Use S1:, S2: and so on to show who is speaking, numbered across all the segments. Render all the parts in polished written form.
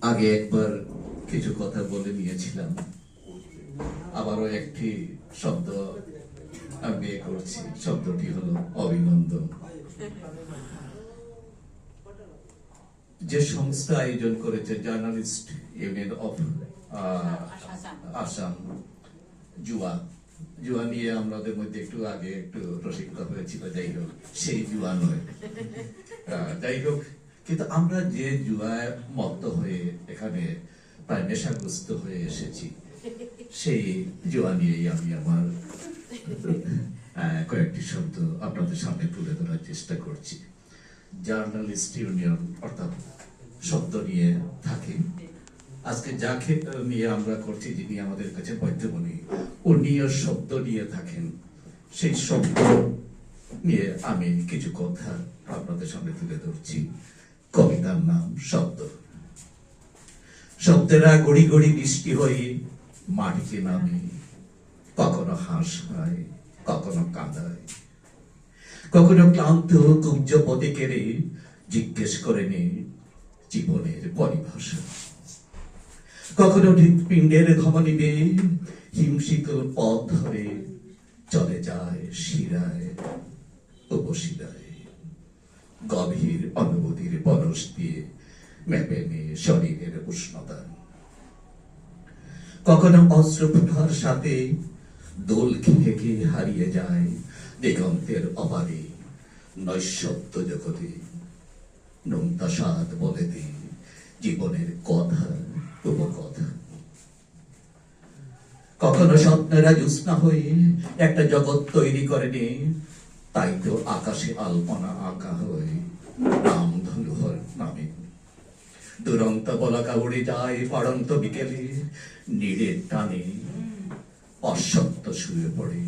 S1: আগে একবার কিছু কথা বলে নিয়েছিলাম, আবারও একটি শব্দ আমি করছি, শব্দটি হলো অভিনন্দন। যে সংস্থা আয়োজন করেছে জার্নালিস্ট ইউনিয়ন অফ আসাম, জুয়া নিয়ে আমাদের মধ্যে একটু আগে একটু রসিকতা হয়েছিল, যাই হোক সেই জুয়া নয়, যাই হোক, কিন্তু আমরা যে জুয়ায় মত্ত হয়ে এখানে প্রায় নেশাগ্রস্ত হয়ে এসেছি, সেই জুয়া নিয়েই আমি আমার কয়েকটি শব্দ আপনাদের সামনে তুলে ধরার চেষ্টা করছি। জার্নালিস্ট ইউনিয়ন অর্থাৎ শব্দ নিয়ে থাকি। আজকে যাকে নিয়ে আমরা করছি, যিনি আমাদের কাছে বৈদ্যমণি, উনিও শব্দ নিয়ে থাকেন। সেই শব্দ নিয়ে আমি কিছু কথা আপনাদের সামনে তুলে ধরছি। কবিতার নাম শব্দ। শব্দেরা গড়ি গড়ি বৃষ্টি হয়ে মাটিতে নামে, কখনো হাসায়, কখনো কাঁদায়, কখনো ক্লান্ত কুঞ্জ পথে কেড়ে জিজ্ঞেস করে নে জীবনের পরিভাষা, কখনো হৃৎপিণ্ডের ধমনীবে হিমশীতল পথ ধরে চলে যায় শিরায় উপশিরায়, গভীর অনুভূতির পরশ দিয়ে মেপে নে শরীরের উষ্ণতা, কখনো অস্ত্রফুটার সাথে দোল খেকে হারিয়ে যায় দিগন্তের অপারে নৈশব্দ জগতে, নোনতা স্বাদ বলে দে জীবনের কথা উপকথা, কখনো স্বপ্নেরা জ্যোৎস্না হয়ে একটা জগৎ তৈরি করে নে, তাই তো আকাশে আলপনা আঁকা হয়ে নাম ধনুহর নামে, দুরন্ত বলাকা উড়ে যায় পড়ন্ত বিকেলে নীড়ের টানে, অসত্য শুয়ে পড়ে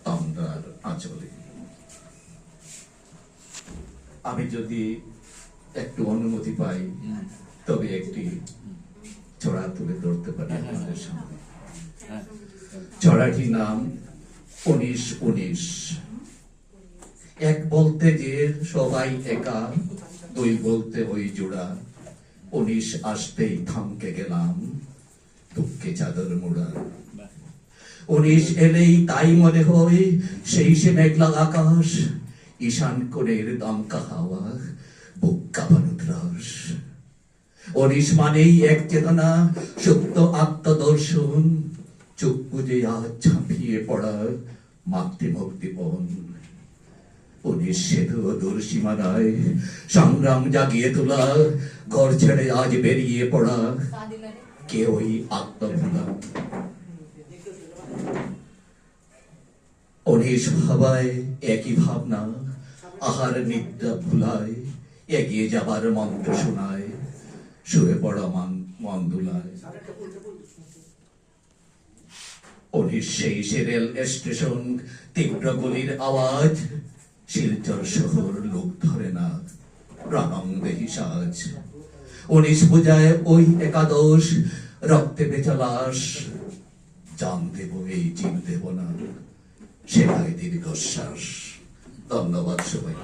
S1: তন্দ্রার আঁচলে। আমি যদি একটু অনুমতি পাই, তবে একটি ছড়া তুলে ধরতে পারি আপনাদের সামনে। ছড়াটির নাম 19-19। এক বলতে যে সবাই একা, দুই বলতে ওই জোড়া, 19 আসতেই থমকে গেলাম দুঃখে চাদর মোড়া, 19 এলেই তাই মনে হয় সেই সে মেঘলা আকাশ, ঈশান কোণের দমকা হাওয়া, বুক কাঁপানো ত্রাস, 19 মানেই এক চেতনা, সুপ্ত আত্মদর্শন, চোখ বুজে আজ ঝাঁপিয়ে পড়া মাতৃভক্তিপন, 19 সেতু দূর সীমানায় সংগ্রাম জাগিয়ে তোলা, ঘর ছেড়ে আজ বেরিয়ে পড়া কেউই আত্মভোলা, 19 ভাবায় একই ভাবনা, আহার নিদ্রা ভুলায়, এগিয়ে যাবার মন্ত্র শোনায়, শুয়ে পড়া মন দুলায়, 19 সেই রেল স্টেশন, তীব্র গুলির আওয়াজ, শিলচর শহর লোক ধরে না প্রাণাঙ্গেহী সাজ, 19 বোঝায় ওই একাদশ, রক্তে বেচা লাশ, জান দেব এই জীব দেব না, সেটাই দীর্ঘশ্বাস। ধন্যবাদ সবাই।